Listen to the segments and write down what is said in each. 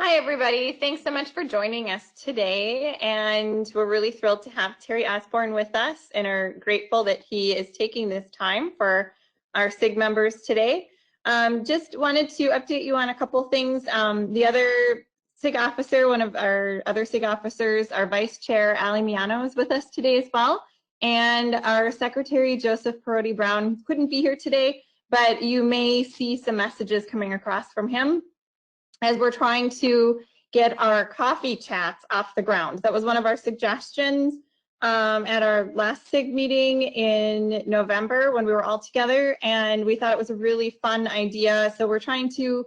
Hi, everybody. Thanks so much for joining us today. And we're really thrilled to have Terry Osborn with us and are grateful that he is taking this time for our SIG members today. Just wanted to update you on a couple things. The other SIG officer, one of our other SIG officers, our Vice Chair, Ali Miano, is with us today as well. And our Secretary, Joseph Perotti Brown, couldn't be here today, but you may see some messages coming across from him as we're trying to get our coffee chats off the ground. That was one of our suggestions at our last SIG meeting in November when we were all together, and we thought it was a really fun idea. So we're trying to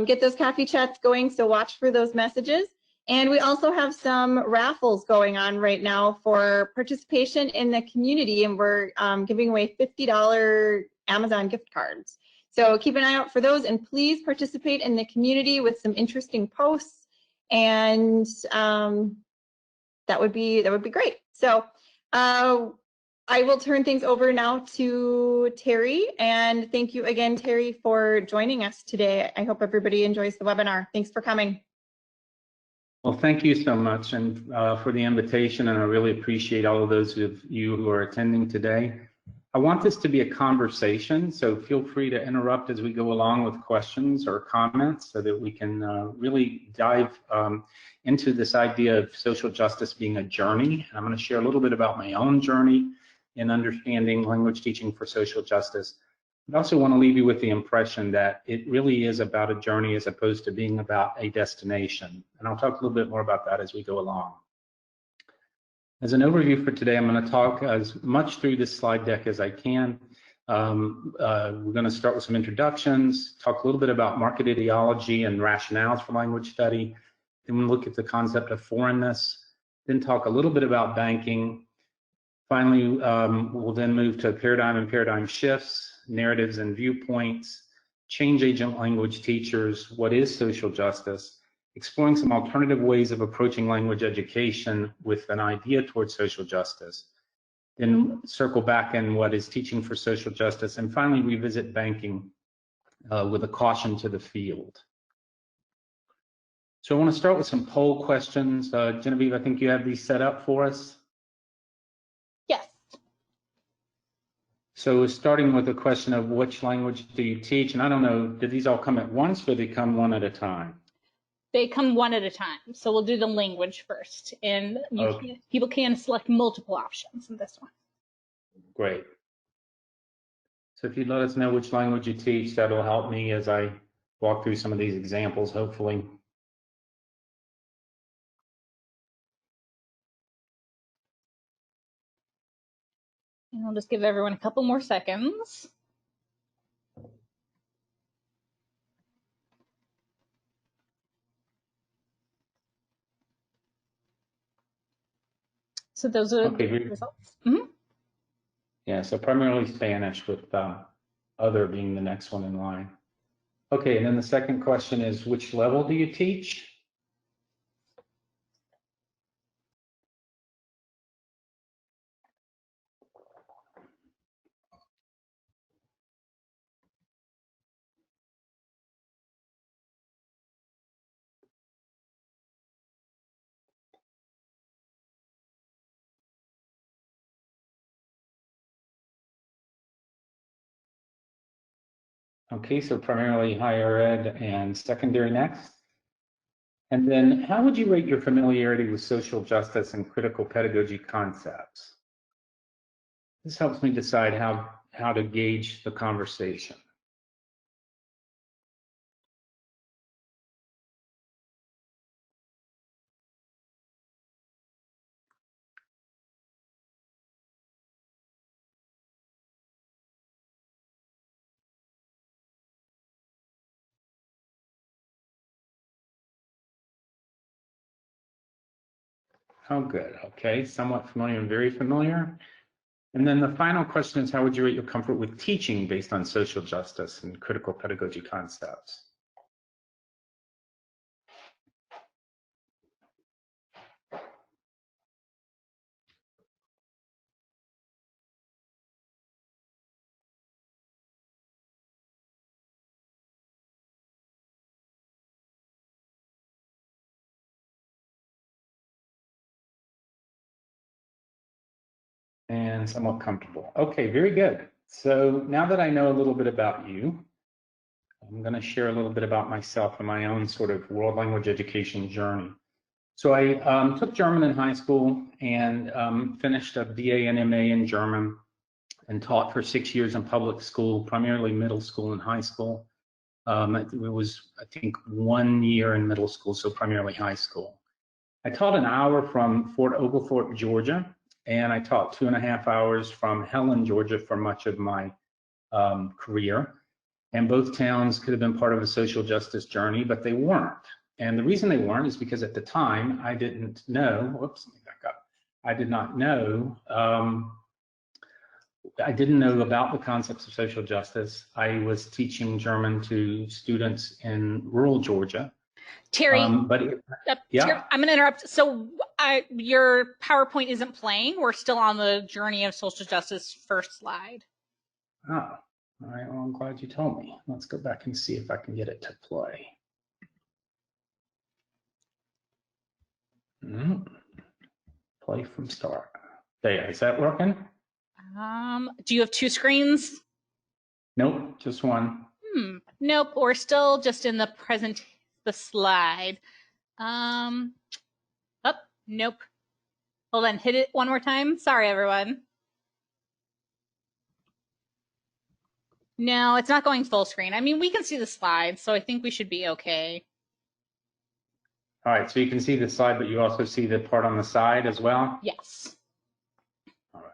get those coffee chats going, so watch for those messages. And we also have some raffles going on right now for participation in the community, and we're giving away $50 Amazon gift cards. So keep an eye out for those, and please participate in the community with some interesting posts, and that would be great. So I will turn things over now to Terry, and thank you again, Terry, for joining us today. I hope everybody enjoys the webinar. Thanks for coming. Well, thank you so much and for the invitation, and I really appreciate all of those of you who are attending today. I want this to be a conversation, so feel free to interrupt as we go along with questions or comments so that we can really dive into this idea of social justice being a journey. I'm going to share a little bit about my own journey in understanding language teaching for social justice. I also want to leave you with the impression that it really is about a journey as opposed to being about a destination. And I'll talk a little bit more about that as we go along. As an overview for today, I'm going to talk as much through this slide deck as I can. We're going to start with some introductions, talk a little bit about market ideology and rationales for language study. Then we'll look at the concept of foreignness, then talk a little bit about banking. Finally, we'll then move to paradigm and paradigm shifts, narratives and viewpoints, change agent language teachers, what is social justice, exploring some alternative ways of approaching language education with an idea towards social justice, then circle back in what is teaching for social justice, and finally revisit banking with a caution to the field. So I want to start with some poll questions. Genevieve, I think you have these set up for us. Yes. So starting with the question of which language do you teach, and I don't know, did these all come at once or they come one at a time? They come one at a time. So we'll do the language first, and people can select multiple options in this one. Great. So if you'd let us know which language you teach, that'll help me as I walk through some of these examples, hopefully. And I'll just give everyone a couple more seconds. So those are the results. Mm-hmm. Yeah, so primarily Spanish with other being the next one in line. Okay, and then the second question is, which level do you teach? Okay, so primarily higher ed and secondary next. And then how would you rate your familiarity with social justice and critical pedagogy concepts? This helps me decide how to gauge the conversation. Oh, good. Okay, somewhat familiar and very familiar. And then the final question is, how would you rate your comfort with teaching based on social justice and critical pedagogy concepts? and somewhat comfortable. Okay, very good. So now that I know a little bit about you, I'm going to share a little bit about myself and my own sort of world language education journey. So I took German in high school and finished a BA and MA in German and taught for 6 years in public school, primarily middle school and high school. It was, I think, 1 year in middle school, so primarily high school. I taught an hour from Fort Oglethorpe, Georgia, and I taught 2.5 hours from Helen, Georgia for much of my career. And both towns could have been part of a social justice journey, but they weren't. And the reason they weren't is because at the time I didn't know, whoops, let me back up. I did not know, I didn't know about the concepts of social justice. I was teaching German to students in rural Georgia. Terry, yeah. Terry, I'm going to interrupt. So your PowerPoint isn't playing. We're still on the journey of social justice first slide. Oh, all right. Well, I'm glad you told me. Let's go back and see if I can get it to play. Play from start. There, is that working? Do you have 2 screens? Nope, just one. Nope, we're still just in the slide. Oh, nope. Hold on, hit it one more time. Sorry, everyone. No, it's not going full screen. I mean, we can see the slides, so I think we should be okay. All right, so you can see the slide, but you also see the part on the side as well? Yes. All right.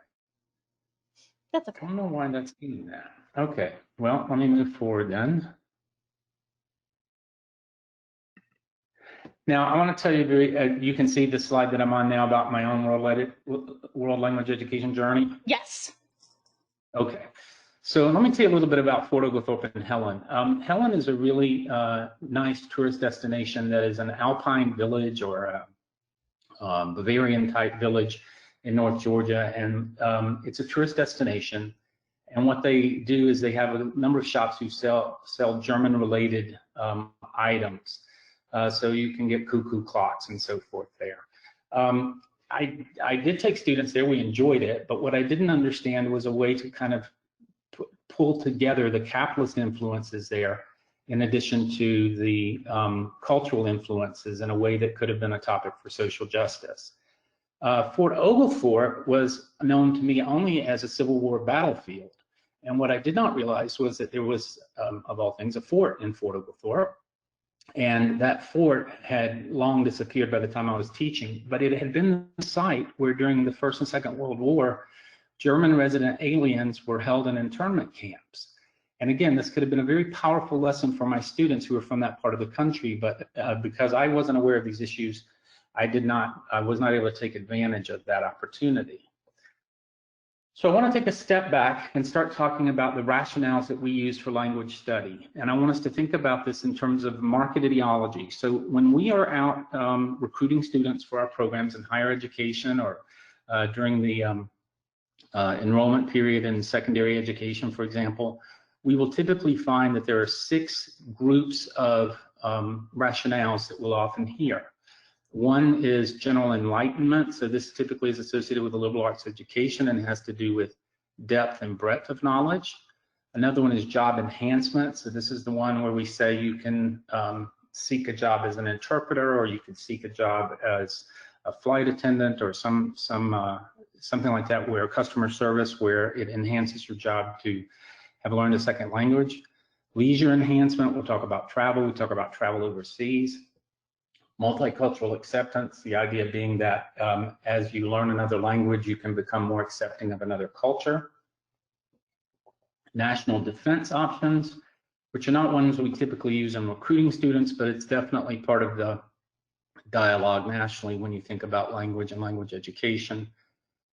That's okay. I don't know why that's doing that. Okay, well, let me move forward then. Now, I want to tell you, you can see the slide that I'm on now about my own world language education journey? Yes. Okay. So let me tell you a little bit about Fort Oglethorpe and Helen. Helen is a really nice tourist destination that is an alpine village or a Bavarian type village in North Georgia, and it's a tourist destination. And what they do is they have a number of shops who sell German related items. So you can get cuckoo clocks and so forth there. I did take students there, we enjoyed it, but what I didn't understand was a way to kind of pull together the capitalist influences there in addition to the cultural influences in a way that could have been a topic for social justice. Fort Oglethorpe was known to me only as a Civil War battlefield. And what I did not realize was that there was, of all things, a fort in Fort Oglethorpe. And that fort had long disappeared by the time I was teaching, but it had been the site where during the First and Second World War, German resident aliens were held in internment camps. And again, this could have been a very powerful lesson for my students who were from that part of the country, but because I wasn't aware of these issues, I was not able to take advantage of that opportunity. So I want to take a step back and start talking about the rationales that we use for language study. And I want us to think about this in terms of market ideology. So when we are out recruiting students for our programs in higher education or during the enrollment period in secondary education, for example, we will typically find that there are 6 groups of rationales that we'll often hear. One is general enlightenment. So this typically is associated with a liberal arts education and has to do with depth and breadth of knowledge. Another one is job enhancement. So this is the one where we say you can seek a job as an interpreter, or you can seek a job as a flight attendant, or something like that, where customer service, where it enhances your job to have learned a second language. Leisure enhancement, we'll talk about travel. We talk about travel overseas. Multicultural acceptance, the idea being that as you learn another language, you can become more accepting of another culture. National defense options, which are not ones we typically use in recruiting students, but it's definitely part of the dialogue nationally when you think about language and language education.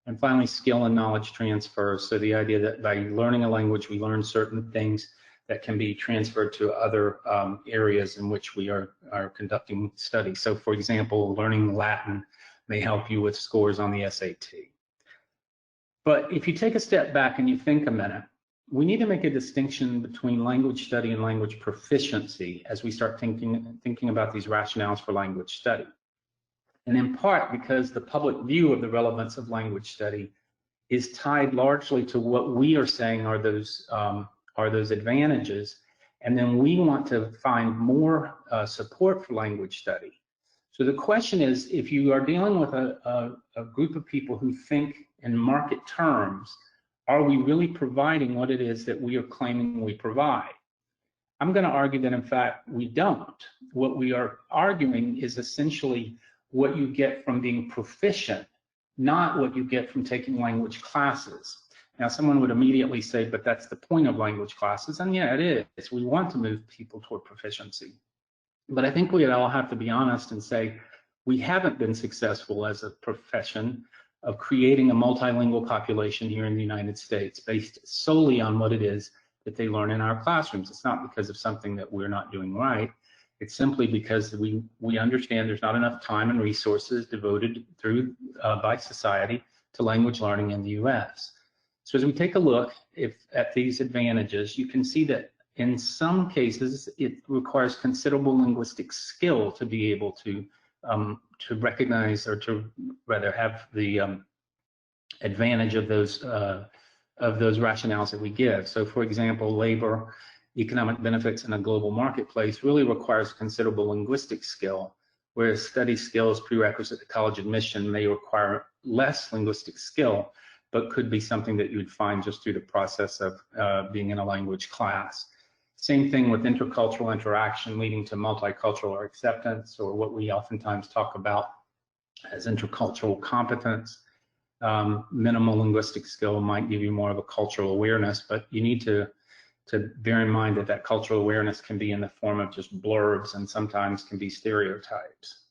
And finally, skill and knowledge transfer. So the idea that by learning a language, we learn certain things that can be transferred to other areas in which we are conducting studies. So for example, learning Latin may help you with scores on the SAT. But if you take a step back and you think a minute, we need to make a distinction between language study and language proficiency as we start thinking about these rationales for language study. And in part because the public view of the relevance of language study is tied largely to what we are saying are those advantages, and then we want to find more support for language study. So the question is, if you are dealing with a group of people who think in market terms, are we really providing what it is that we are claiming we provide? I'm going to argue that, in fact, we don't. What we are arguing is essentially what you get from being proficient, not what you get from taking language classes. Now, someone would immediately say, but that's the point of language classes. And yeah, it is. We want to move people toward proficiency. But I think we all have to be honest and say, we haven't been successful as a profession of creating a multilingual population here in the United States based solely on what it is that they learn in our classrooms. It's not because of something that we're not doing right. It's simply because we understand there's not enough time and resources devoted by society to language learning in the US. So as we take a look at these advantages, you can see that in some cases, it requires considerable linguistic skill to be able to recognize, or to rather have the advantage of those rationales that we give. So, for example, labor, economic benefits in a global marketplace really requires considerable linguistic skill, whereas study skills prerequisite to college admission may require less linguistic skill, but could be something that you would find just through the process of being in a language class. Same thing with intercultural interaction leading to multicultural acceptance, or what we oftentimes talk about as intercultural competence. Minimal linguistic skill might give you more of a cultural awareness, but you need to bear in mind that cultural awareness can be in the form of just blurbs and sometimes can be stereotypes.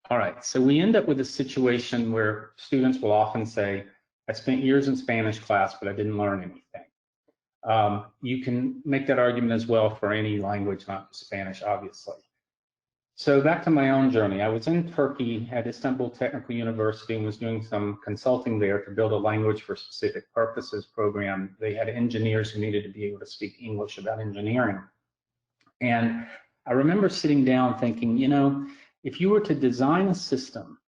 All right, so we end up with a situation where students will often say, I spent years in Spanish class, but I didn't learn anything. You can make that argument as well for any language, not Spanish, obviously. So back to my own journey. I was in Turkey at Istanbul Technical University and was doing some consulting there to build a language for specific purposes program. They had engineers who needed to be able to speak English about engineering. And I remember sitting down thinking, you know, if you were to design a system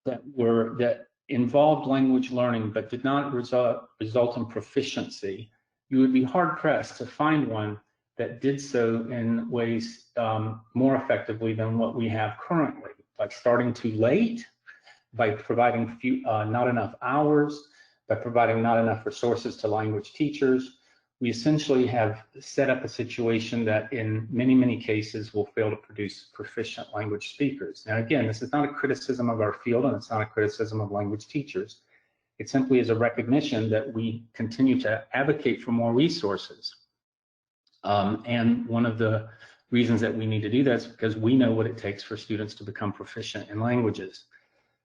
that involved language learning but did not result in proficiency, you would be hard-pressed to find one that did so in ways more effectively than what we have currently, by starting too late, by providing not enough hours, by providing not enough resources to language teachers. We essentially have set up a situation that in many, many cases will fail to produce proficient language speakers. Now, again, this is not a criticism of our field, and it's not a criticism of language teachers. It simply is a recognition that we continue to advocate for more resources. And one of the reasons that we need to do that is because we know what it takes for students to become proficient in languages.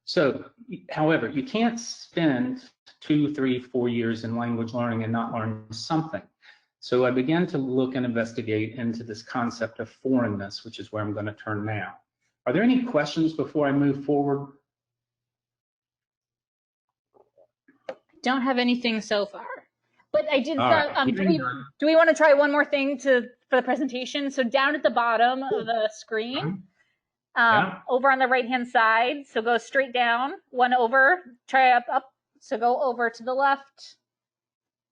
So, however, you can't spend 2, 3, 4 years in language learning and not learn something. So I began to look and investigate into this concept of foreignness, which is where I'm going to turn now. Are there any questions before I move forward? Don't have anything so far. But I did. Do we want to try one more thing for the presentation? So down at the bottom of the screen, over on the right-hand side. So go straight down, one over. Try up. So go over to the left.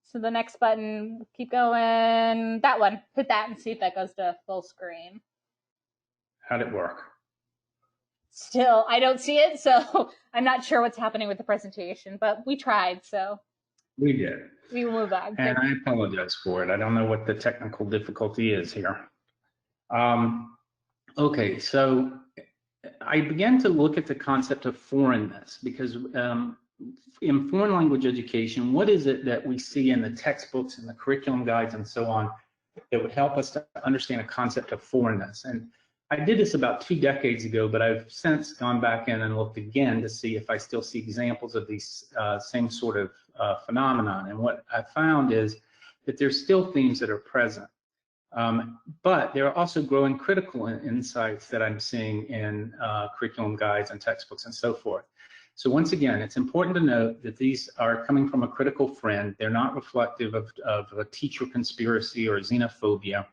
So the next button, keep going. That one. Hit that and see if that goes to full screen. How'd it work? Still, I don't see it, so I'm not sure what's happening with the presentation, but we tried, so. We did. We will move on. And I apologize for it. I don't know what the technical difficulty is here. Okay, so I began to look at the concept of foreignness because in foreign language education, what is it that we see in the textbooks and the curriculum guides and so on that would help us to understand a concept of foreignness? And I did this about 2 decades ago, but I've since gone back in and looked again to see if I still see examples of these same sort of phenomenon. And what I found is that there's still themes that are present, but there are also growing critical insights that I'm seeing in curriculum guides and textbooks and so forth. So once again, it's important to note that these are coming from a critical friend. They're not reflective of a teacher conspiracy or xenophobia,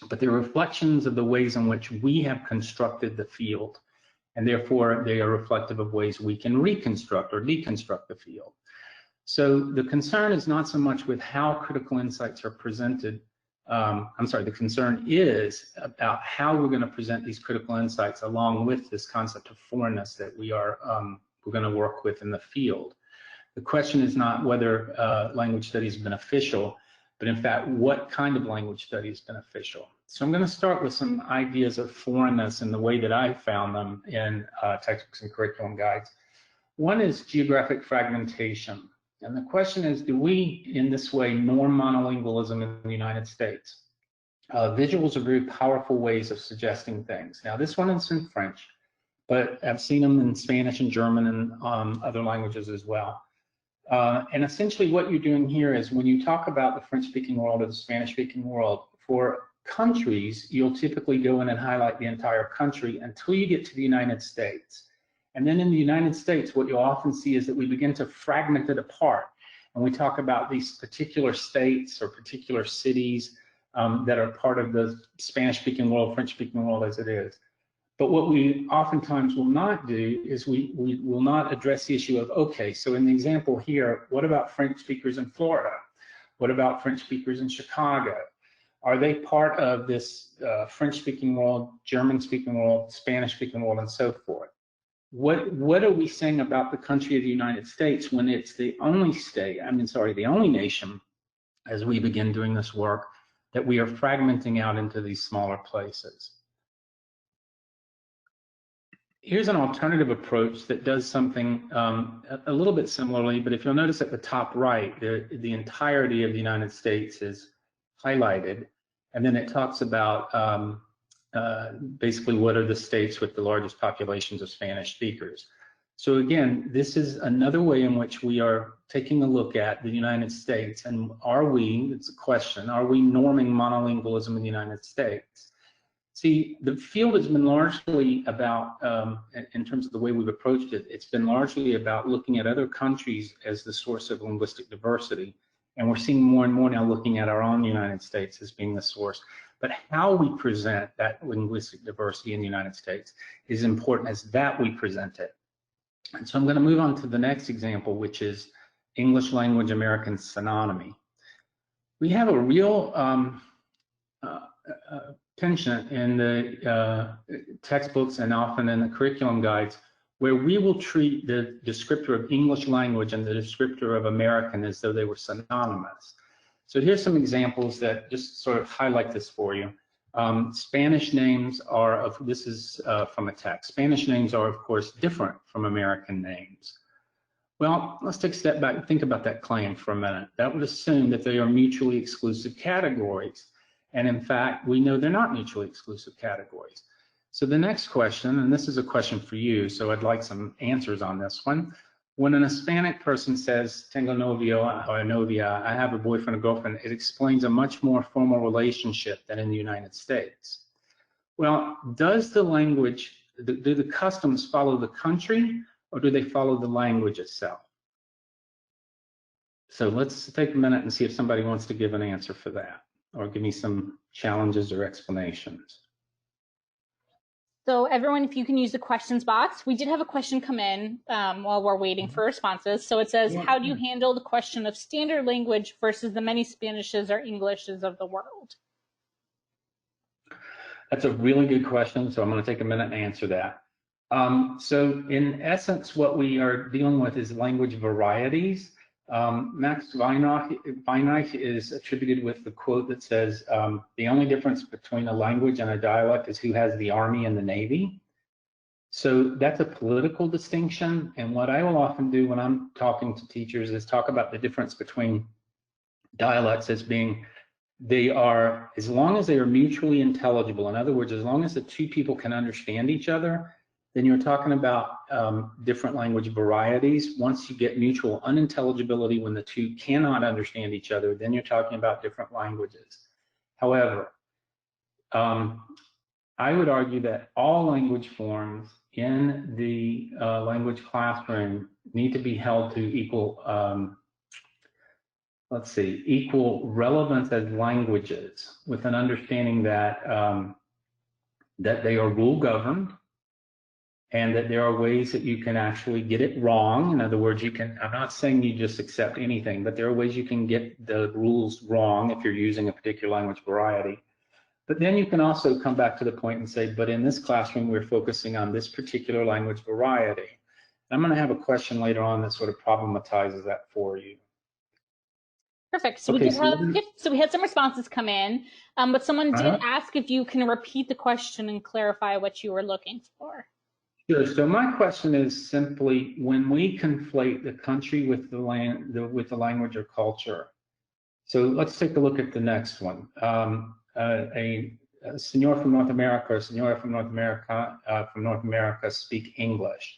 but they're reflections of the ways in which we have constructed the field, and therefore they are reflective of ways we can reconstruct or deconstruct the field. So the concern is not so much with how critical insights are presented. The concern is about how we're going to present these critical insights along with this concept of foreignness that we're going to work with in the field. The question is not whether language study is beneficial, but in fact, what kind of language study is beneficial. So I'm going to start with some ideas of foreignness and the way that I found them in textbooks and curriculum guides. One is geographic fragmentation. And the question is, do we, in this way, norm monolingualism in the United States? Visuals are very powerful ways of suggesting things. Now, this one is in French, but I've seen them in Spanish and German and other languages as well. And essentially what you're doing here is when you talk about the French-speaking world or the Spanish-speaking world, for countries, you'll typically go in and highlight the entire country until you get to the United States. And then in the United States, what you'll often see is that we begin to fragment it apart. And we talk about these particular states or particular cities that are part of the Spanish-speaking world, French-speaking world as it is. But what we oftentimes will not do is we will not address the issue of, okay, so in the example here, what about French speakers in Florida? What about French speakers in Chicago? Are they part of this French-speaking world, German-speaking world, Spanish-speaking world, and so forth? What are we saying about the country of the United States when it's the only the only nation, as we begin doing this work, that we are fragmenting out into these smaller places? Here's an alternative approach that does something a little bit similarly, but if you'll notice at the top right, the entirety of the United States is highlighted, and then it talks about basically what are the states with the largest populations of Spanish speakers. So again, this is another way in which we are taking a look at the United States, and it's a question, are we norming monolingualism in the United States? See, the field has been largely about, in terms of the way we've approached it, it's been largely about looking at other countries as the source of linguistic diversity. And we're seeing more and more now looking at our own United States as being the source. But how we present that linguistic diversity in the United States is important as that we present it. And so I'm going to move on to the next example, which is English language American synonymy. We have a real penchant in the textbooks and often in the curriculum guides where we will treat the descriptor of English language and the descriptor of American as though they were synonymous. So here's some examples that just sort of highlight this for you. Spanish names are, this is from a text, Spanish names are of course different from American names. Well, let's take a step back and think about that claim for a minute. That would assume that they are mutually exclusive categories. And in fact, we know they're not mutually exclusive categories. So the next question, and this is a question for you, so I'd like some answers on this one. When an Hispanic person says, tengo novio or novia, I have a boyfriend or girlfriend, it explains a much more formal relationship than in the United States. Well, does the language, do the customs follow the country or do they follow the language itself? So let's take a minute and see if somebody wants to give an answer for that or give me some challenges or explanations. So everyone, if you can use the questions box. We did have a question come in while we're waiting for responses. So it says, how do you handle the question of standard language versus the many Spanishes or Englishes of the world? That's a really good question. So I'm going to take a minute and answer that. So in essence, what we are dealing with is language varieties. Max Weinreich is attributed with the quote that says, the only difference between a language and a dialect is who has the Army and the Navy. So that's a political distinction. And what I will often do when I'm talking to teachers is talk about the difference between dialects as being, they are, as long as they are mutually intelligible, in other words, as long as the two people can understand each other, then you're talking about different language varieties. Once you get mutual unintelligibility when the two cannot understand each other, then you're talking about different languages. However, I would argue that all language forms in the language classroom need to be held to equal, equal relevance as languages, with an understanding that that they are rule governed, and that there are ways that you can actually get it wrong. In other words, I'm not saying you just accept anything, but there are ways you can get the rules wrong if you're using a particular language variety. But then you can also come back to the point and say, but in this classroom, we're focusing on this particular language variety. And I'm going to have a question later on that sort of problematizes that for you. Perfect. So okay, we had some responses come in, but someone did ask if you can repeat the question and clarify what you were looking for. Sure. So my question is simply, when we conflate the country with the language or culture. So let's take a look at the next one. A senor from North America or senora from North America speak English.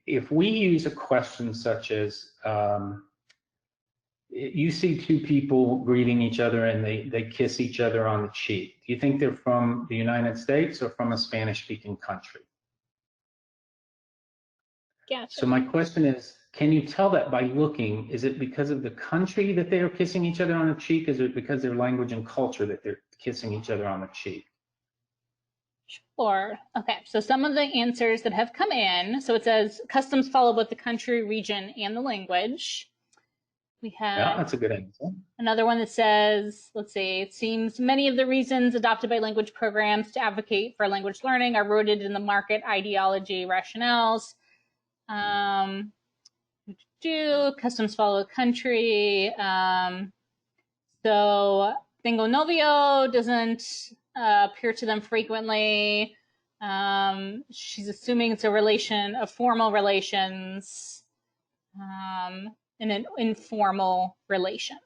If we use a question such as, you see two people greeting each other and they kiss each other on the cheek. Do you think they're from the United States or from a Spanish-speaking country? Gotcha. So my question is, can you tell that by looking? Is it because of the country that they are kissing each other on the cheek? Is it because of their language and culture that they're kissing each other on the cheek? Sure. Okay, so some of the answers that have come in, so it says customs follow both the country, region, and the language. We have that's a good answer. Another one that says, let's see, it seems many of the reasons adopted by language programs to advocate for language learning are rooted in the market ideology rationales. Customs follow country. So tengo novio doesn't appear to them frequently. She's assuming it's a relation of formal relations. In an informal relation.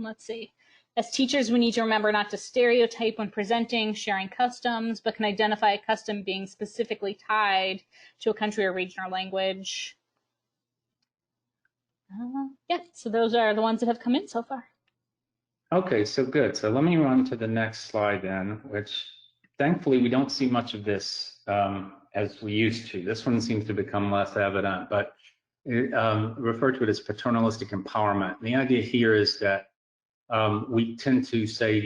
Let's see. As teachers, we need to remember not to stereotype when presenting, sharing customs, but can identify a custom being specifically tied to a country or region or language. Yeah, so those are the ones that have come in so far. Okay, so good. So let me run to the next slide then, which thankfully we don't see much of this as we used to. This one seems to become less evident, but refer to it as paternalistic empowerment. And the idea here is that we tend to say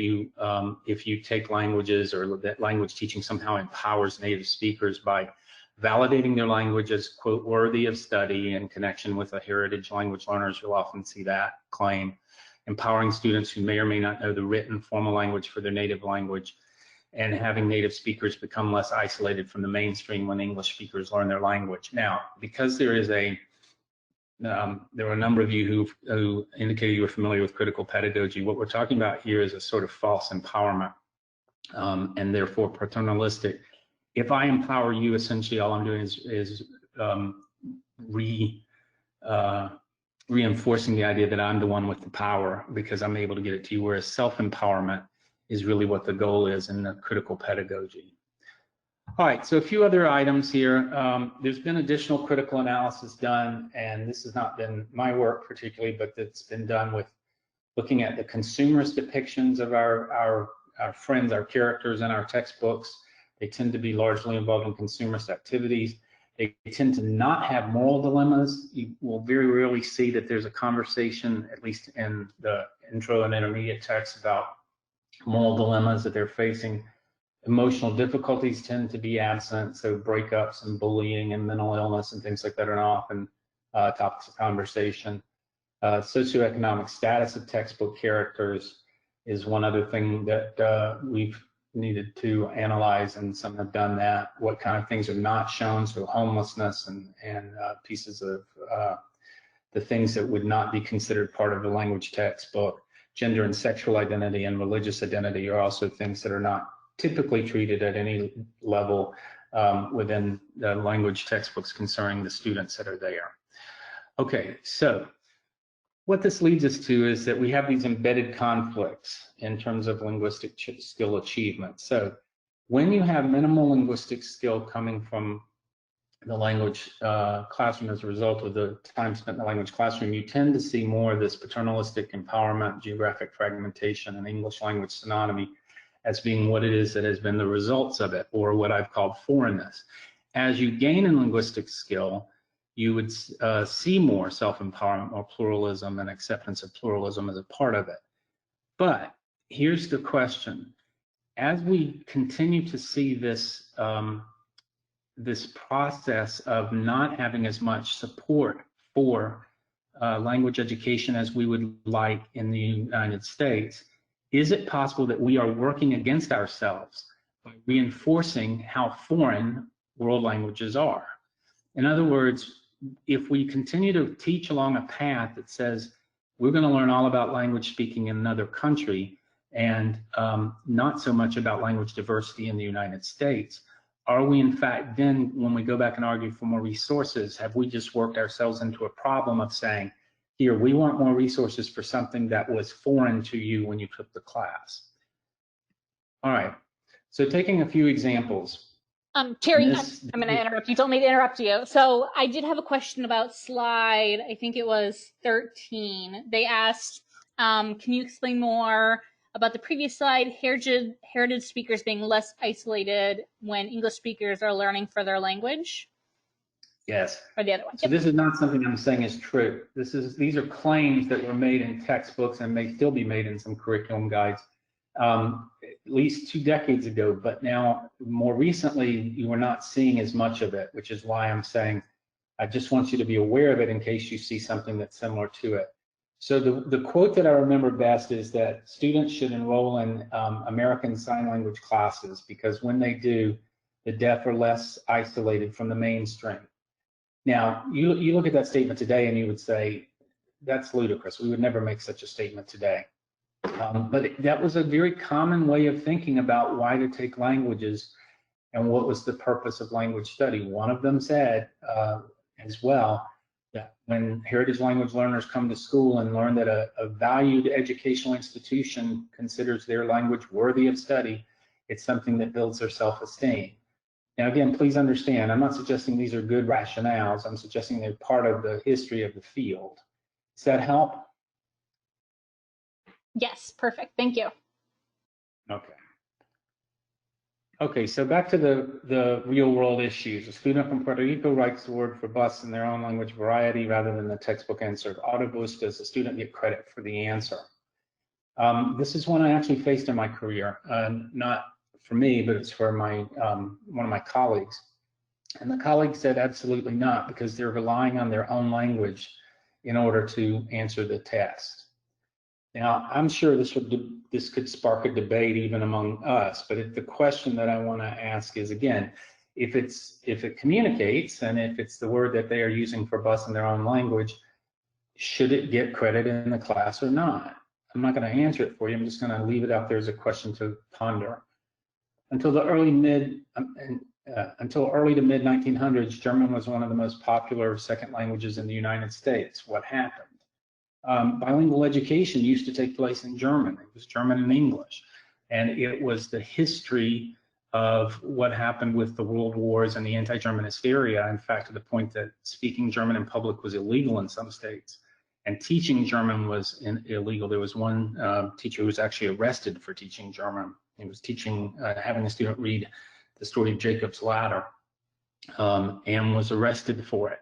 if you take languages or that language teaching somehow empowers native speakers by validating their language as, quote, worthy of study in connection with a heritage language learners, you'll often see that claim, empowering students who may or may not know the written formal language for their native language, and having native speakers become less isolated from the mainstream when English speakers learn their language. Now, because there is there were a number of you who indicated you were familiar with critical pedagogy. What we're talking about here is a sort of false empowerment, and therefore paternalistic. If I empower you, essentially all I'm doing is reinforcing the idea that I'm the one with the power because I'm able to get it to you, whereas self-empowerment is really what the goal is in the critical pedagogy. All right, so a few other items here. There's been additional critical analysis done, and this has not been my work particularly, but it's been done with looking at the consumerist depictions of our friends, our characters in our textbooks. They tend to be largely involved in consumerist activities. They tend to not have moral dilemmas. You will very rarely see that there's a conversation, at least in the intro and intermediate text, about moral dilemmas that they're facing. Emotional difficulties tend to be absent, so breakups and bullying and mental illness and things like that are often topics of conversation. Socioeconomic status of textbook characters is one other thing that we've needed to analyze, and some have done that. What kind of things are not shown, so homelessness and pieces of the things that would not be considered part of the language textbook. Gender and sexual identity and religious identity are also things that are not typically treated at any level within the language textbooks concerning the students that are there. Okay, so what this leads us to is that we have these embedded conflicts in terms of linguistic skill achievement. So when you have minimal linguistic skill coming from the language classroom as a result of the time spent in the language classroom, you tend to see more of this paternalistic empowerment, geographic fragmentation, and English language synonymy as being what it is that has been the results of it, or what I've called foreignness. As you gain in linguistic skill, you would see more self-empowerment, more pluralism, and acceptance of pluralism as a part of it. But here's the question. As we continue to see this this process of not having as much support for language education as we would like in the United States, is it possible that we are working against ourselves by reinforcing how foreign world languages are? In other words, if we continue to teach along a path that says we're going to learn all about language speaking in another country and not so much about language diversity in the United States, are we in fact then, when we go back and argue for more resources, have we just worked ourselves into a problem of saying, here, we want more resources for something that was foreign to you when you took the class? All right, so taking a few examples. Terry, I'm going to interrupt you. Told me to interrupt you. So I did have a question about slide, I think it was 13. They asked, can you explain more about the previous slide, heritage speakers being less isolated when English speakers are learning for their language? Yes. Or the other one. So this is not something I'm saying is true. These are claims that were made in textbooks and may still be made in some curriculum guides at least 2 decades ago, but now more recently you are not seeing as much of it, which is why I'm saying I just want you to be aware of it in case you see something that's similar to it. So the quote that I remember best is that students should enroll in American Sign Language classes because when they do, the deaf are less isolated from the mainstream. Now, you look at that statement today and you would say, that's ludicrous. We would never make such a statement today. But that was a very common way of thinking about why to take languages and what was the purpose of language study. One of them said as well that when heritage language learners come to school and learn that a valued educational institution considers their language worthy of study, it's something that builds their self-esteem. Now, again, please understand, I'm not suggesting these are good rationales. I'm suggesting they're part of the history of the field. Does that help? Yes, perfect. Thank you. Okay. Okay, so back to the real world issues. A student from Puerto Rico writes the word for bus in their own language variety rather than the textbook answer. Autobus, does the student get credit for the answer? This is one I actually faced in my career, not for me, but it's for my one of my colleagues. And the colleague said absolutely not, because they're relying on their own language in order to answer the test. Now, I'm sure this could spark a debate even among us, but the question that I want to ask is, again, if it communicates and if it's the word that they are using for bus in their own language, should it get credit in the class or not? I'm not going to answer it for you. I'm just going to leave it out there as a question to ponder. Until early to mid 1900s, German was one of the most popular second languages in the United States. What happened? Bilingual education used to take place in German. It was German and English. And it was the history of what happened with the world wars and the anti-German hysteria, in fact, to the point that speaking German in public was illegal in some states. And teaching German was illegal. There was one teacher who was actually arrested for teaching German. He was having a student read the story of Jacob's Ladder and was arrested for it.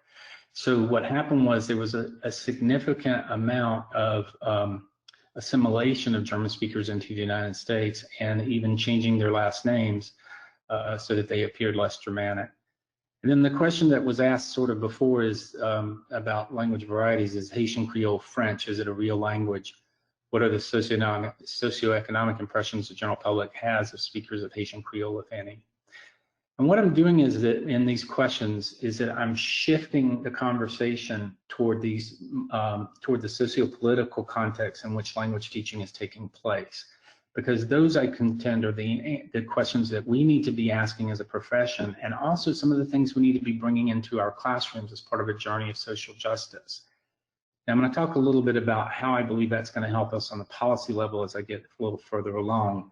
So what happened was there was a significant amount of assimilation of German speakers into the United States, and even changing their last names so that they appeared less Germanic. And then the question that was asked sort of before is about language varieties. Is Haitian Creole French? Is it a real language? What are the socioeconomic impressions the general public has of speakers of Haitian Creole, if any? And what I'm doing is that in these questions is that I'm shifting the conversation toward toward the socio-political context in which language teaching is taking place, because those, I contend, are the questions that we need to be asking as a profession, and also some of the things we need to be bringing into our classrooms as part of a journey of social justice. Now, I'm going to talk a little bit about how I believe that's going to help us on the policy level as I get a little further along.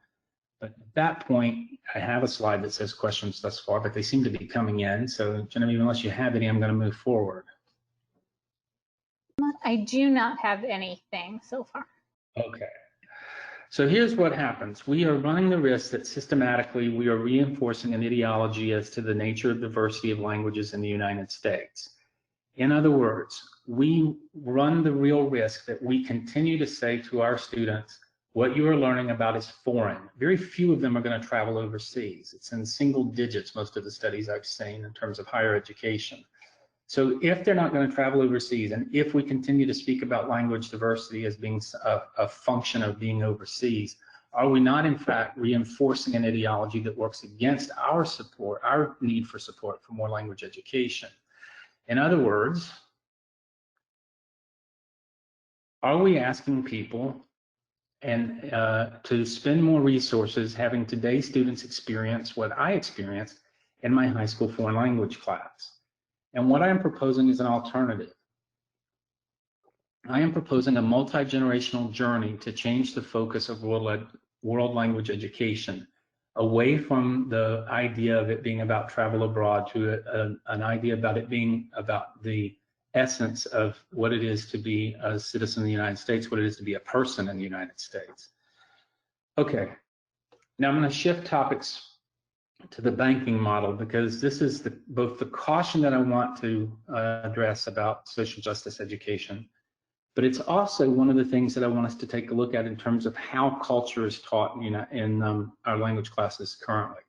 But at that point, I have a slide that says questions thus far, but they seem to be coming in. So, Genevieve, unless you have any, I'm going to move forward. I do not have anything so far. Okay. So here's what happens. We are running the risk that systematically we are reinforcing an ideology as to the nature of diversity of languages in the United States. In other words, we run the real risk that we continue to say to our students, what you are learning about is foreign. Very few of them are going to travel overseas. It's in single digits, most of the studies I've seen in terms of higher education. So if they're not going to travel overseas, and if we continue to speak about language diversity as being a function of being overseas, are we not in fact reinforcing an ideology that works against our support, our need for support for more language education? In other words, are we asking people to spend more resources having today's students experience what I experienced in my high school foreign language class? And what I'm proposing is an alternative. I am proposing a multi-generational journey to change the focus of world language education away from the idea of it being about travel abroad to an idea about it being about the essence of what it is to be a citizen of the United States, what it is to be a person in the United States. Okay, now I'm going to shift topics to the banking model, because this is both the caution that I want to address about social justice education, but it's also one of the things that I want us to take a look at in terms of how culture is taught in our language classes currently.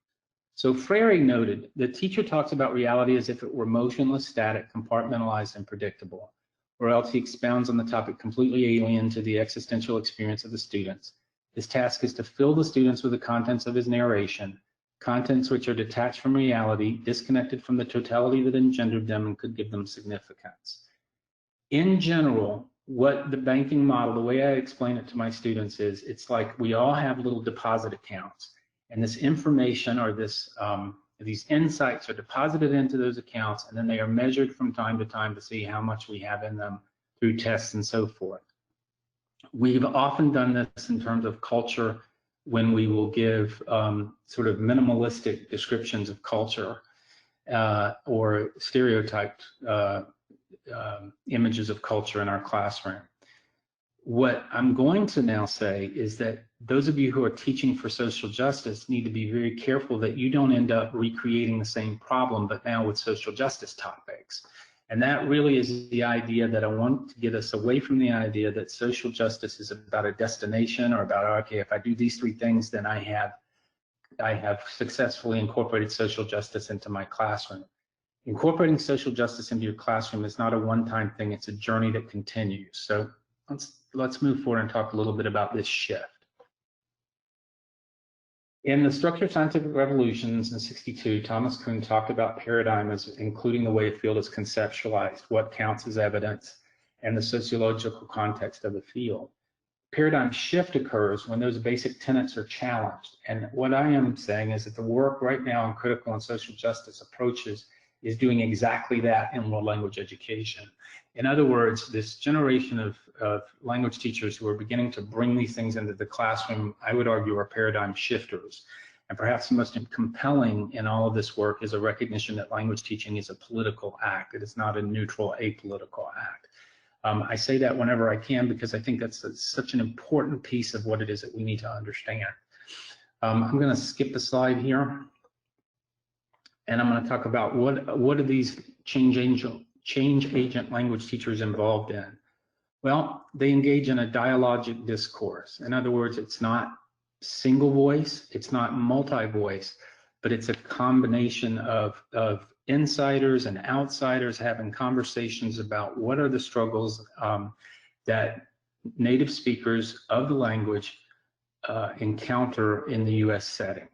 So Freire noted, the teacher talks about reality as if it were motionless, static, compartmentalized, and predictable, or else he expounds on the topic completely alien to the existential experience of the students. His task is to fill the students with the contents of his narration, contents which are detached from reality, disconnected from the totality that engendered them and could give them significance. In general, what the banking model, the way I explain it to my students is, it's like we all have little deposit accounts, and this information or these insights are deposited into those accounts, and then they are measured from time to time to see how much we have in them through tests and so forth. We've often done this in terms of culture when we will give sort of minimalistic descriptions of culture or stereotyped images of culture in our classroom. What I'm going to now say is that those of you who are teaching for social justice need to be very careful that you don't end up recreating the same problem, but now with social justice topics. And that really is the idea that I want to get us away from the idea that social justice is about a destination or about, okay, if I do these three things, then I have successfully incorporated social justice into my classroom. Incorporating social justice into your classroom is not a one-time thing, it's a journey that continues. So let's move forward and talk a little bit about this shift. In the Structured Scientific Revolutions in '62, Thomas Kuhn talked about paradigm as including the way a field is conceptualized, what counts as evidence, and the sociological context of the field. Paradigm shift occurs when those basic tenets are challenged. And what I am saying is that the work right now on critical and social justice approaches is doing exactly that in world language education. In other words, this generation of language teachers who are beginning to bring these things into the classroom, I would argue, are paradigm shifters. And perhaps the most compelling in all of this work is a recognition that language teaching is a political act. It is not a neutral, apolitical act. I say that whenever I can because I think that's such an important piece of what it is that we need to understand. I'm going to skip the slide here. And I'm going to talk about what are these change agent language teachers involved in? Well, they engage in a dialogic discourse. In other words, it's not single voice, it's not multi-voice, but it's a combination of insiders and outsiders having conversations about what are the struggles that native speakers of the language encounter in the US setting.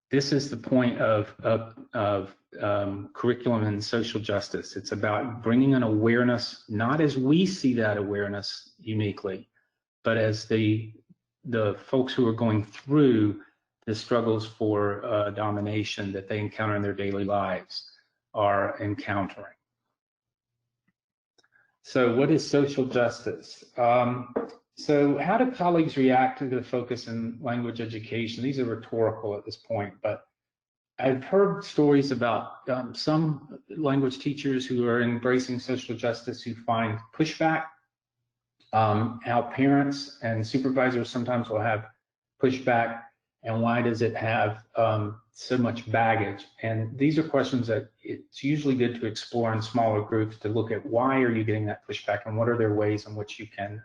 This is the point of curriculum and social justice. It's about bringing an awareness, not as we see that awareness uniquely, but as the folks who are going through the struggles for domination that they encounter in their daily lives are encountering. So what is social justice? So how do colleagues react to the focus in language education? These are rhetorical at this point, but I've heard stories about some language teachers who are embracing social justice who find pushback, how parents and supervisors sometimes will have pushback, and why does it have so much baggage? And these are questions that it's usually good to explore in smaller groups to look at why are you getting that pushback and what are there ways in which you can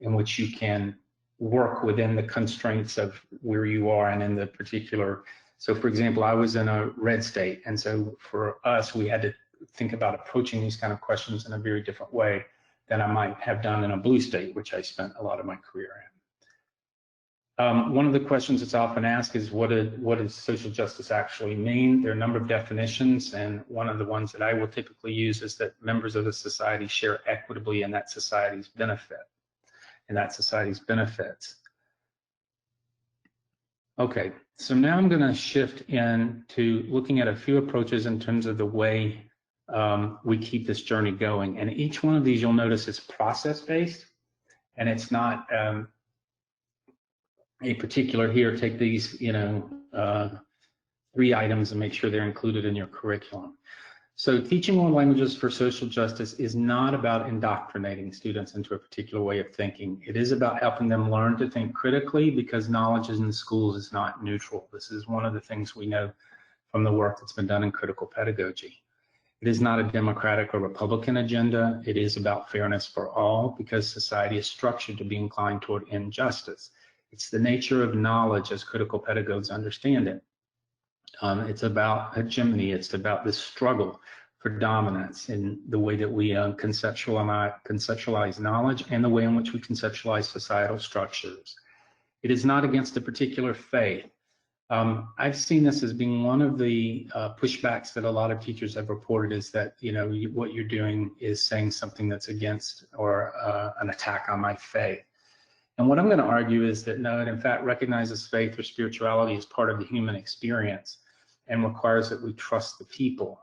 in which you can work within the constraints of where you are and in the particular. So for example, I was in a red state, and so for us, we had to think about approaching these kind of questions in a very different way than I might have done in a blue state, which I spent a lot of my career in. One of the questions that's often asked is, what does social justice actually mean? There are a number of definitions, and one of the ones that I will typically use is that members of the society share equitably in that society's benefits. Okay, so now I'm going to shift into looking at a few approaches in terms of the way we keep this journey going. And each one of these, you'll notice, is process-based, and it's not a particular, here, take these, 3 items and make sure they're included in your curriculum. So teaching world languages for social justice is not about indoctrinating students into a particular way of thinking. It is about helping them learn to think critically, because knowledge in the schools is not neutral. This is one of the things we know from the work that's been done in critical pedagogy. It is not a Democratic or Republican agenda. It is about fairness for all, because society is structured to be inclined toward injustice. It's the nature of knowledge as critical pedagogues understand it. It's about hegemony. It's about this struggle for dominance in the way that we conceptualize knowledge and the way in which we conceptualize societal structures. It is not against a particular faith. I've seen this as being one of the pushbacks that a lot of teachers have reported, is that what you're doing is saying something that's against or an attack on my faith. And what I'm going to argue is that no, it in fact recognizes faith or spirituality as part of the human experience and requires that we trust the people.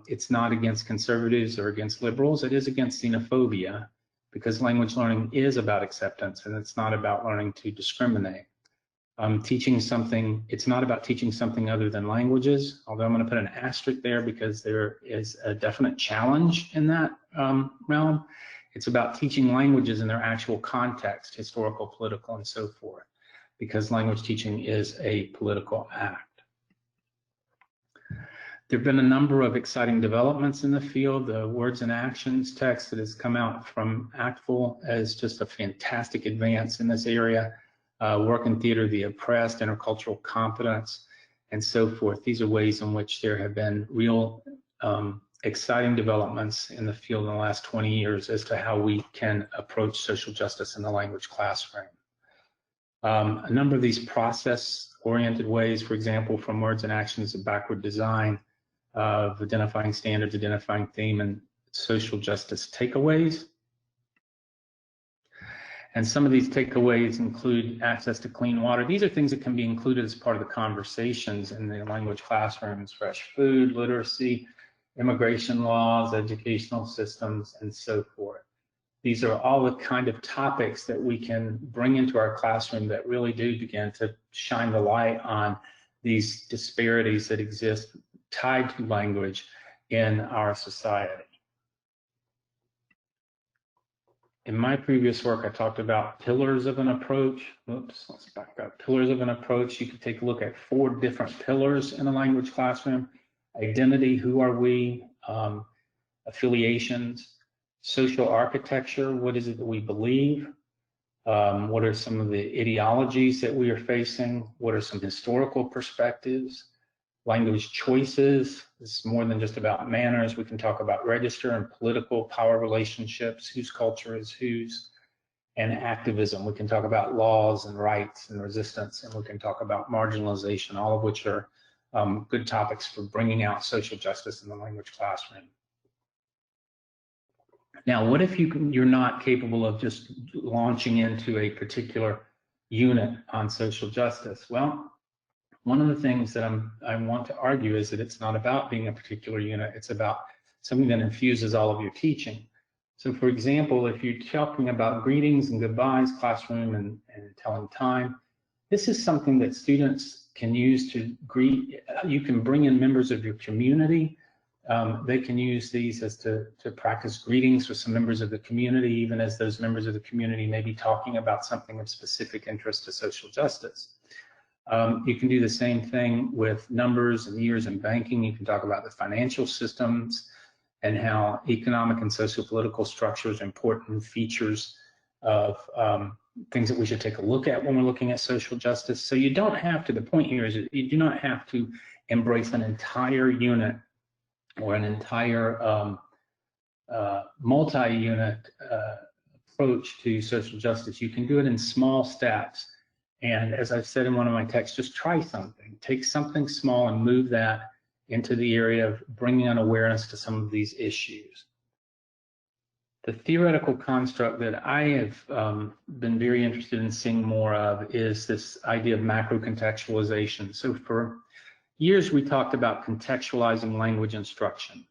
It's not against conservatives or against liberals. It is against xenophobia, because language learning is about acceptance, and it's not about learning to discriminate. Teaching something, it's not about teaching something other than languages, although I'm going to put an asterisk there because there is a definite challenge in that realm. It's about teaching languages in their actual context, historical, political, and so forth, because language teaching is a political act. There have been a number of exciting developments in the field. The Words and Actions text that has come out from ACTFL is just a fantastic advance in this area. Work in theater, the oppressed, intercultural competence, and so forth. These are ways in which there have been real exciting developments in the field in the last 20 years as to how we can approach social justice in the language classroom. A number of these process-oriented ways, for example, from Words and Actions, a backward design of identifying standards, identifying theme, and social justice takeaways. And some of these takeaways include access to clean water. These are things that can be included as part of the conversations in the language classrooms: fresh food, literacy, immigration laws, educational systems, and so forth. These are all the kind of topics that we can bring into our classroom that really do begin to shine the light on these disparities that exist tied to language in our society. In my previous work, I talked about pillars of an approach. Oops, let's back up. Pillars of an approach. You could take a look at 4 different pillars in a language classroom: identity, who are we, affiliations, social architecture, what is it that we believe, what are some of the ideologies that we are facing, what are some historical perspectives, language choices. This is more than just about manners. We can talk about register and political power relationships, whose culture is whose, and activism. We can talk about laws and rights and resistance, and we can talk about marginalization, all of which are good topics for bringing out social justice in the language classroom. Now, what if you're not capable of just launching into a particular unit on social justice? Well, one of the things that I want to argue is that it's not about being a particular unit. It's about something that infuses all of your teaching. So, for example, if you're talking about greetings and goodbyes, classroom, and telling time, this is something that students can use to greet. You can bring in members of your community. They can use these as to practice greetings with some members of the community, even as those members of the community may be talking about something of specific interest to social justice. You can do the same thing with numbers and years in banking. You can talk about the financial systems and how economic and socio-political structures are important features of things that we should take a look at when we're looking at social justice. So you don't have to, the point here is that you do not have to embrace an entire unit or an entire multi-unit approach to social justice. You can do it in small steps. And as I've said in one of my texts, just try something. Take something small and move that into the area of bringing an awareness to some of these issues. The theoretical construct that I have been very interested in seeing more of is this idea of macrocontextualization. So for years, we talked about contextualizing language instruction.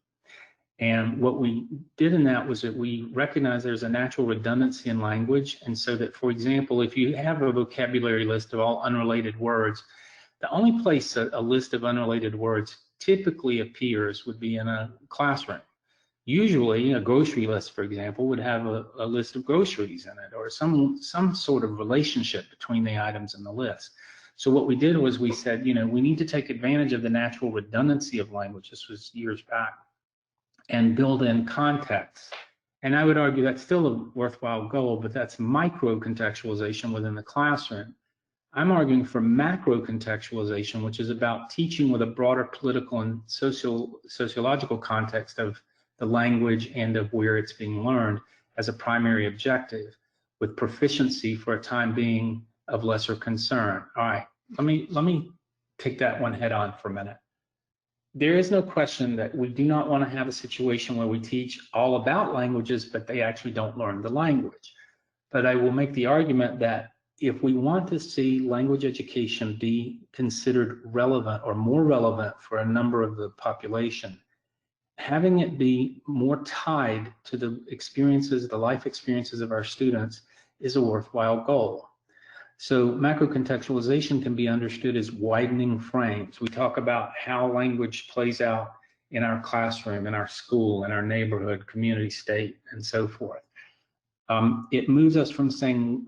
And what we did in that was that we recognized there's a natural redundancy in language. And so that, for example, if you have a vocabulary list of all unrelated words, the only place a list of unrelated words typically appears would be in a classroom. Usually, a grocery list, for example, would have a list of groceries in it, or some sort of relationship between the items in the list. So what we did was we said, we need to take advantage of the natural redundancy of language. This was years back, and build in context. And I would argue that's still a worthwhile goal, but that's micro-contextualization within the classroom. I'm arguing for macro-contextualization, which is about teaching with a broader political and sociological context of the language and of where it's being learned as a primary objective, with proficiency for a time being of lesser concern. All right, let me take that one head on for a minute. There is no question that we do not want to have a situation where we teach all about languages, but they actually don't learn the language. But I will make the argument that if we want to see language education be considered relevant or more relevant for a number of the population, having it be more tied to the experiences, the life experiences of our students is a worthwhile goal. So macrocontextualization can be understood as widening frames. We talk about how language plays out in our classroom, in our school, in our neighborhood, community, state, and so forth. It moves us from saying,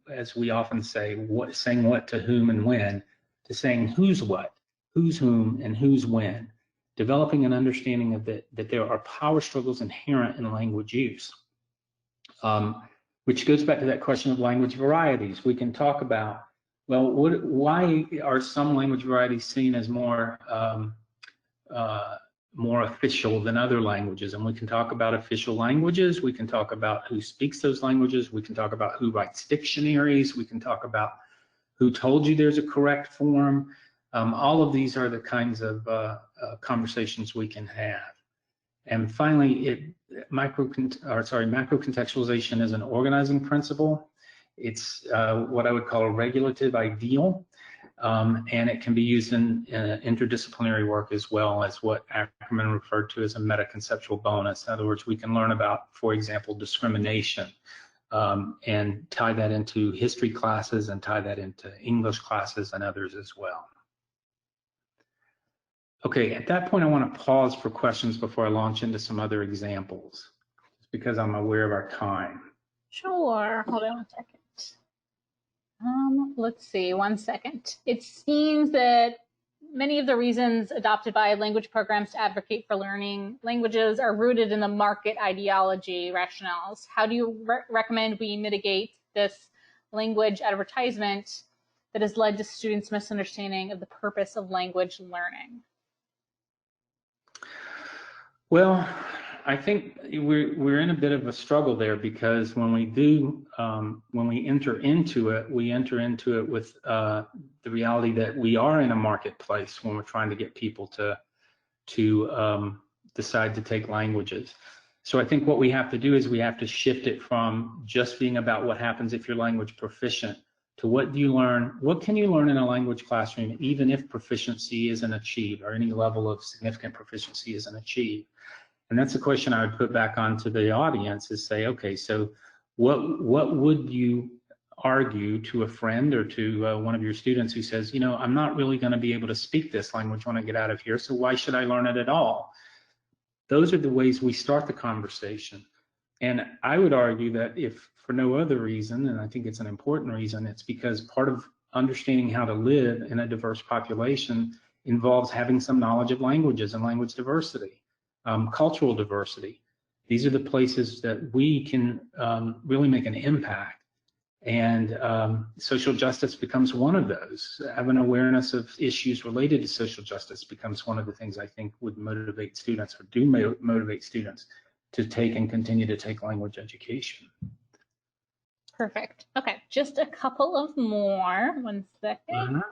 as we often say, saying what to whom and when, to saying who's what, who's whom, and who's when, developing an understanding of that there are power struggles inherent in language use. Which goes back to that question of language varieties. We can talk about, well, why are some language varieties seen as more official than other languages? And we can talk about official languages. We can talk about who speaks those languages. We can talk about who writes dictionaries. We can talk about who told you there's a correct form. All of these are the kinds of conversations we can have. And finally, macrocontextualization is an organizing principle. It's what I would call a regulative ideal, and it can be used in interdisciplinary work as well as what Ackerman referred to as a metaconceptual bonus. In other words, we can learn about, for example, discrimination, and tie that into history classes and tie that into English classes and others as well. Okay, at that point, I want to pause for questions before I launch into some other examples, just because I'm aware of our time. Sure, hold on 1 second. Let's see, 1 second. It seems that many of the reasons adopted by language programs to advocate for learning languages are rooted in the market ideology rationales. How do you recommend we mitigate this language advertisement that has led to students' misunderstanding of the purpose of language learning? Well, I think we're in a bit of a struggle there, because when we enter into it, we enter into it with the reality that we are in a marketplace when we're trying to get people to decide to take languages. So I think what we have to do is we have to shift it from just being about what happens if you're language proficient to what do you learn, what can you learn in a language classroom even if proficiency isn't achieved or any level of significant proficiency isn't achieved. And that's a question I would put back onto the audience, is say, okay, so what would you argue to a friend or to one of your students who says, I'm not really going to be able to speak this language when I get out of here, so why should I learn it at all? Those are the ways we start the conversation. And I would argue that if for no other reason, and I think it's an important reason, it's because part of understanding how to live in a diverse population involves having some knowledge of languages and language diversity, cultural diversity. These are the places that we can really make an impact. And social justice becomes one of those. Having awareness of issues related to social justice becomes one of the things I think would motivate students, or do motivate students, to take and continue to take language education. Perfect. Okay, just a couple of more. 1 second.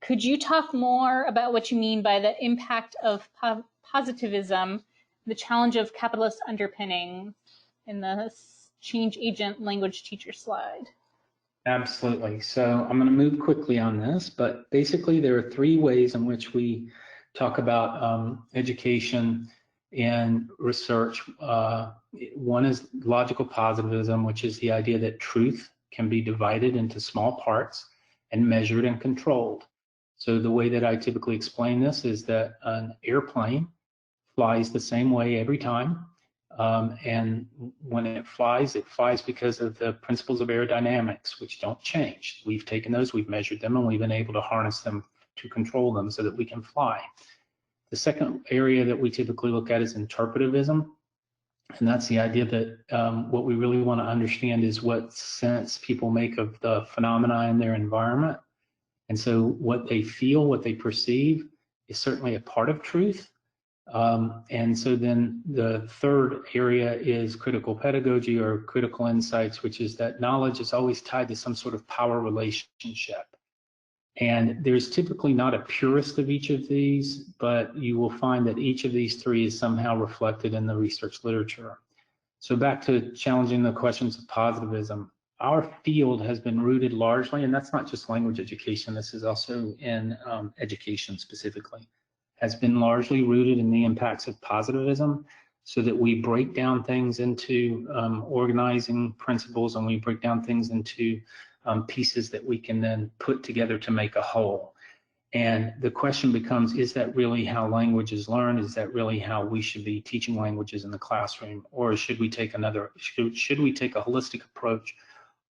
Could you talk more about what you mean by the impact of positivism, the challenge of capitalist underpinnings in the change agent language teacher slide? Absolutely. So I'm going to move quickly on this, but basically there are 3 ways in which we talk about education and research. One is logical positivism, which is the idea that truth can be divided into small parts and measured and controlled. So the way that I typically explain this is that an airplane flies the same way every time. And when it flies because of the principles of aerodynamics, which don't change. We've taken those, we've measured them, and we've been able to harness them to control them so that we can fly. The second area that we typically look at is interpretivism. And that's the idea that what we really want to understand is what sense people make of the phenomena in their environment. And so what they feel, what they perceive is certainly a part of truth. And so then the third area is critical pedagogy, or critical insights, which is that knowledge is always tied to some sort of power relationship. And there's typically not a purist of each of these, but you will find that each of these 3 is somehow reflected in the research literature. So back to challenging the questions of positivism. Our field has been rooted largely, and that's not just language education, this is also in education specifically, has been largely rooted in the impacts of positivism, so that we break down things into organizing principles, and we break down things into pieces that we can then put together to make a whole. And the question becomes, is that really how language is learned? Is that really how we should be teaching languages in the classroom? Or should we take should we take a holistic approach?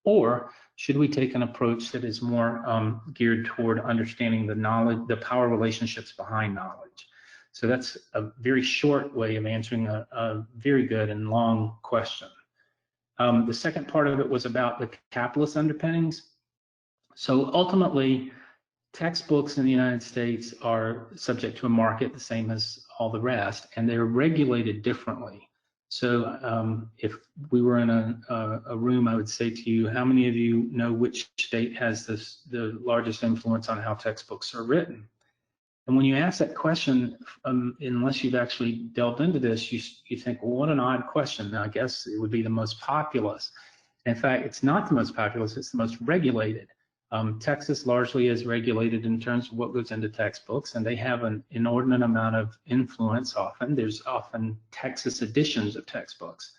Or should we take an approach that is more geared toward understanding the knowledge, the power relationships behind knowledge? So that's a very short way of answering a very good and long question. The second part of it was about the capitalist underpinnings. So ultimately, textbooks in the United States are subject to a market the same as all the rest, and they're regulated differently. So if we were in a room, I would say to you, how many of you know which state has the largest influence on how textbooks are written? And when you ask that question, unless you've actually delved into this, you think, well, what an odd question. Now, I guess it would be the most populous. In fact, it's not the most populous, it's the most regulated. Texas largely is regulated in terms of what goes into textbooks, and they have an inordinate amount of influence often. There's often Texas editions of textbooks.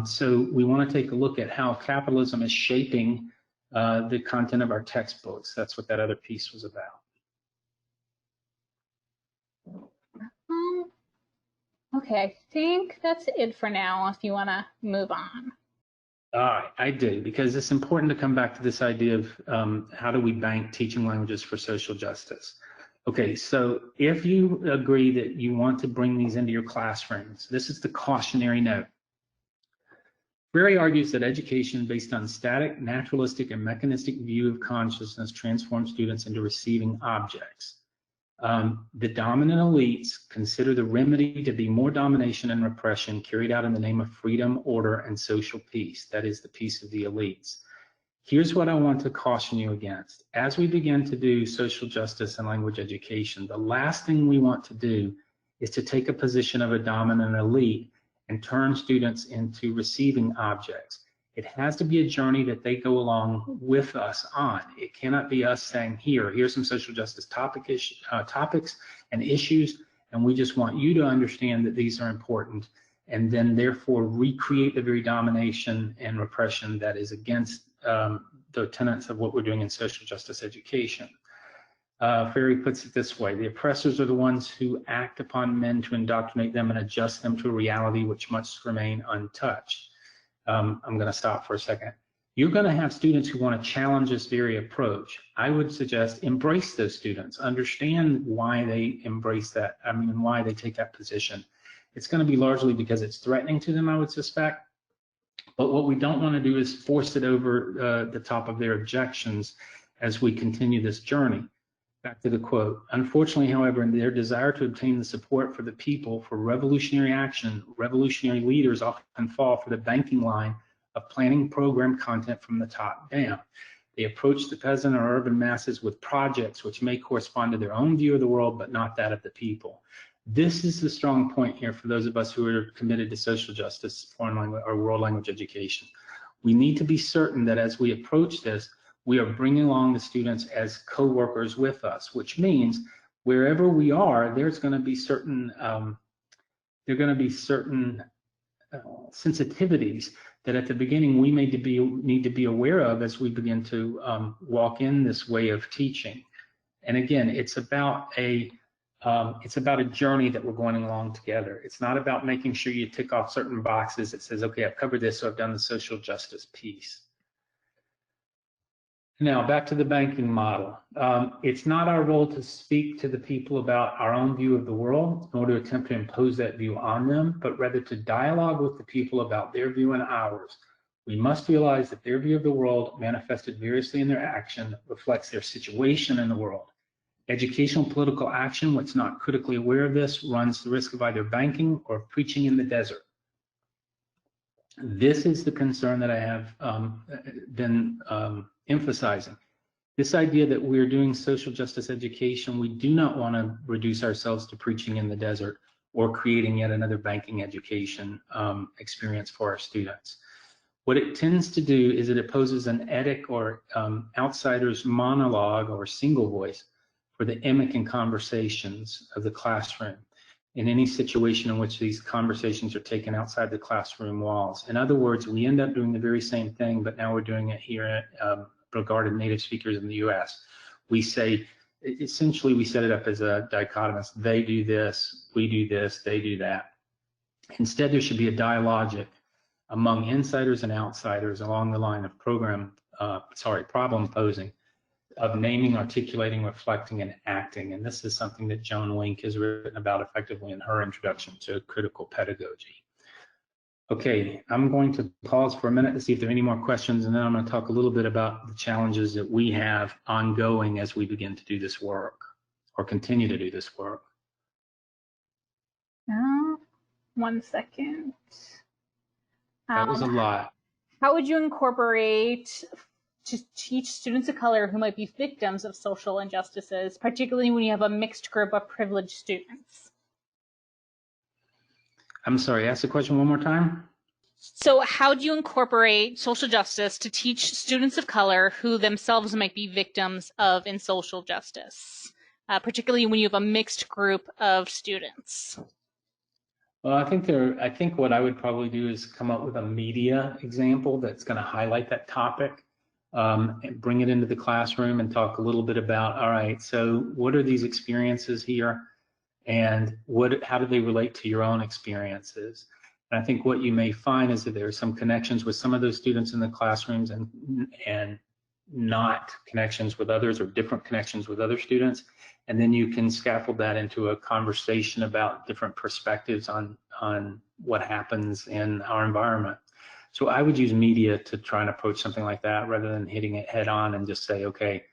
So we want to take a look at how capitalism is shaping the content of our textbooks. That's what that other piece was about. Okay, I think that's it for now, if you want to move on. All right, I do, because it's important to come back to this idea of how do we bank teaching languages for social justice. Okay, so if you agree that you want to bring these into your classrooms, this is the cautionary note. Freire argues that education based on static, naturalistic, and mechanistic view of consciousness transforms students into receiving objects. The dominant elites consider the remedy to be more domination and repression carried out in the name of freedom, order, and social peace. That is the peace of the elites. Here's what I want to caution you against. As we begin to do social justice and language education, the last thing we want to do is to take a position of a dominant elite and turn students into receiving objects. It has to be a journey that they go along with us on. It cannot be us saying, here's some social justice topics and issues, and we just want you to understand that these are important, and then therefore recreate the very domination and repression that is against the tenets of what we're doing in social justice education. Freire puts it this way: the oppressors are the ones who act upon men to indoctrinate them and adjust them to a reality which must remain untouched. I'm going to stop for a second. You're going to have students who want to challenge this very approach. I would suggest embrace those students, understand why they embrace that, why they take that position, it's going to be largely because it's threatening to them, I would suspect. But what we don't want to do is force it over the top of their objections as we continue this journey. Back to the quote. Unfortunately, however, in their desire to obtain the support for the people for revolutionary action, revolutionary leaders often fall for the banking line of planning program content from the top down. They approach the peasant or urban masses with projects which may correspond to their own view of the world, but not that of the people. This is the strong point here for those of us who are committed to social justice, foreign language, or world language education. We need to be certain that as we approach this, we are bringing along the students as co-workers with us, which means wherever we are, there's going to be certain sensitivities that at the beginning we need to be aware of as we begin to walk in this way of teaching. And again, it's about a journey that we're going along together. It's not about making sure you tick off certain boxes that says, okay, I've covered this, so I've done the social justice piece. Now, back to the banking model. It's not our role to speak to the people about our own view of the world, nor to attempt to impose that view on them, but rather to dialogue with the people about their view and ours. We must realize that their view of the world, manifested variously in their action, reflects their situation in the world. Educational political action, which is not critically aware of this, runs the risk of either banking or preaching in the desert. This is the concern that I have been emphasizing. This idea that we're doing social justice education, we do not want to reduce ourselves to preaching in the desert or creating yet another banking education experience for our students. What it tends to do is it opposes an etic or outsider's monologue or single voice for the emic and conversations of the classroom in any situation in which these conversations are taken outside the classroom walls. In other words, we end up doing the very same thing, but now we're doing it here regarding native speakers in the US. We say, essentially we set it up as a dichotomous, they do this, we do this, they do that. Instead, there should be a dialogic among insiders and outsiders along the line of problem posing, of naming, articulating, reflecting, and acting. And this is something that Joan Wink has written about effectively in her introduction to critical pedagogy. Okay, I'm going to pause for a minute to see if there are any more questions, and then I'm going to talk a little bit about the challenges that we have ongoing as we begin to do this work, or continue to do this work. 1 second. That was a lot. How would you incorporate to teach students of color who might be victims of social injustices, particularly when you have a mixed group of privileged students? I'm sorry, ask the question one more time. So how do you incorporate social justice to teach students of color who themselves might be victims of in social justice, particularly when you have a mixed group of students? Well, I think what I would probably do is come up with a media example that's going to highlight that topic, and bring it into the classroom and talk a little bit about, all right, so what are these experiences here, and how do they relate to your own experiences? And I think what you may find is that there are some connections with some of those students in the classrooms and not connections with others, or different connections with other students. And then you can scaffold that into a conversation about different perspectives on what happens in our environment. So I would use media to try and approach something like that rather than hitting it head on and just say, okay,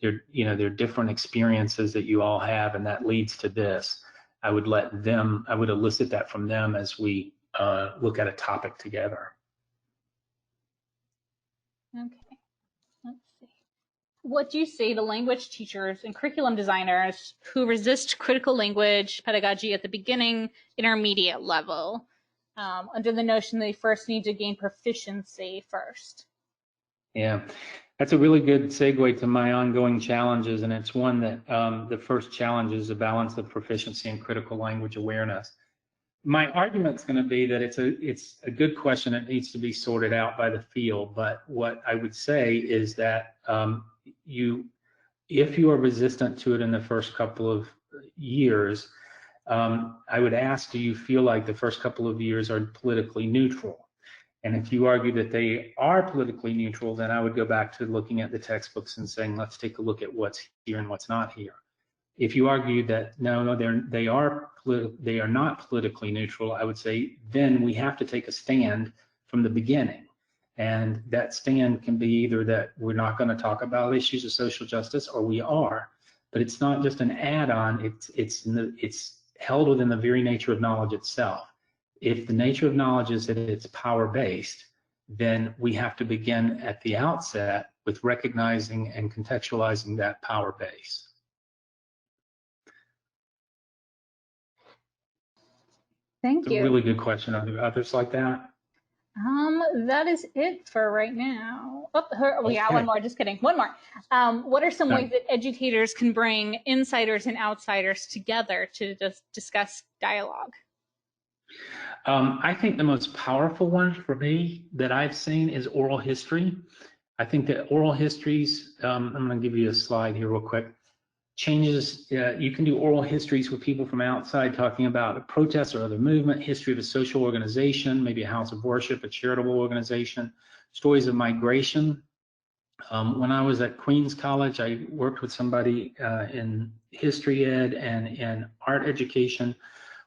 there are different experiences that you all have, and that leads to this. I would elicit that from them as we look at a topic together. Okay, let's see. What do you say to language teachers and curriculum designers who resist critical language pedagogy at the beginning, intermediate level, under the notion they first need to gain proficiency first? Yeah, that's a really good segue to my ongoing challenges, and it's one that the first challenge is the balance of proficiency and critical language awareness. My argument's going to be that it's a good question that needs to be sorted out by the field, but what I would say is that if you are resistant to it in the first couple of years, I would ask, do you feel like the first couple of years are politically neutral? And if you argue that they are politically neutral, then I would go back to looking at the textbooks and saying, let's take a look at what's here and what's not here. If you argue that no, they are not politically neutral, I would say then we have to take a stand from the beginning. And that stand can be either that we're not going to talk about issues of social justice, or we are. But it's not just an add-on. It's held within the very nature of knowledge itself. If the nature of knowledge is that it's power-based, then we have to begin at the outset with recognizing and contextualizing that power base. Thank you. A really good question. Are there others like that? That is it for right now. Oh, we got Okay. one more. Just kidding. One more. What are some ways that educators can bring insiders and outsiders together to just discuss dialogue? I think the most powerful one for me that I've seen is oral history. I think that oral histories, I'm going to give you a slide here real quick, changes, you can do oral histories with people from outside talking about a protest or other movement, history of a social organization, maybe a house of worship, a charitable organization, stories of migration. When I was at Queens College, I worked with somebody in history ed and in art education,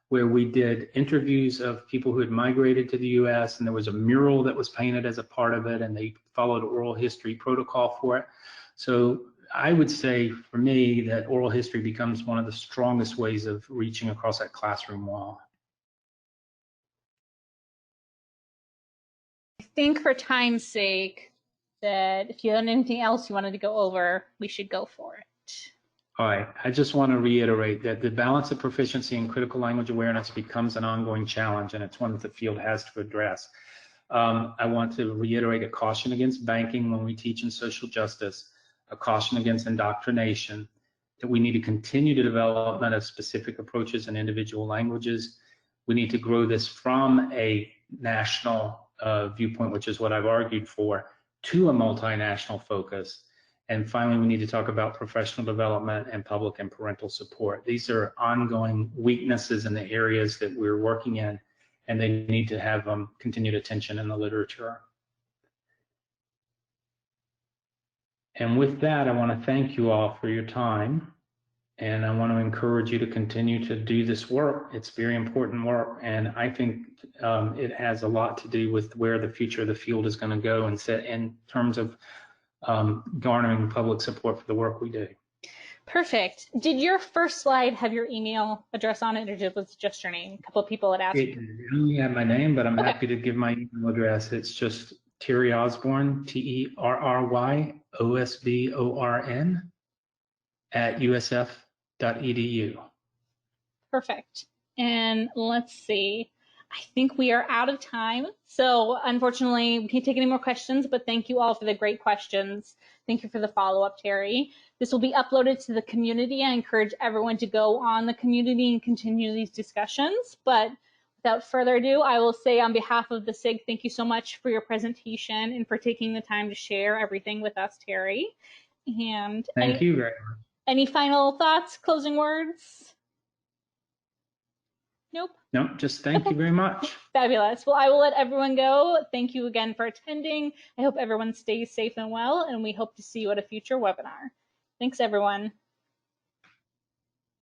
where we did interviews of people who had migrated to the US, and there was a mural that was painted as a part of it, and they followed oral history protocol for it. So I would say for me that oral history becomes one of the strongest ways of reaching across that classroom wall. I think for time's sake that if you had anything else you wanted to go over, we should go for it. All right, I just want to reiterate that the balance of proficiency and critical language awareness becomes an ongoing challenge, and it's one that the field has to address. I want to reiterate a caution against banking when we teach in social justice, a caution against indoctrination, that we need to continue the development of specific approaches in individual languages. We need to grow this from a national viewpoint, which is what I've argued for, to a multinational focus. And finally, we need to talk about professional development and public and parental support. These are ongoing weaknesses in the areas that we're working in, and they need to have continued attention in the literature. And with that, I want to thank you all for your time, and I want to encourage you to continue to do this work. It's very important work, and I think it has a lot to do with where the future of the field is going to go and set in terms of garnering public support for the work we do. Perfect. Did your first slide have your email address on it, or was it just your name? A couple of people had asked. It only had my name, but I'm happy to give my email address. It's just Terry Osborn, TerryOsborn @usf.edu. Perfect. And let's see. I think we are out of time. So unfortunately, we can't take any more questions, but thank you all for the great questions. Thank you for the follow-up, Terry. This will be uploaded to the community. I encourage everyone to go on the community and continue these discussions. But without further ado, I will say on behalf of the SIG, thank you so much for your presentation and for taking the time to share everything with us, Terry. And thank you very much. Any final thoughts, closing words? Nope. Nope, just thank you very much. Fabulous. Well, I will let everyone go. Thank you again for attending. I hope everyone stays safe and well, and we hope to see you at a future webinar. Thanks, everyone.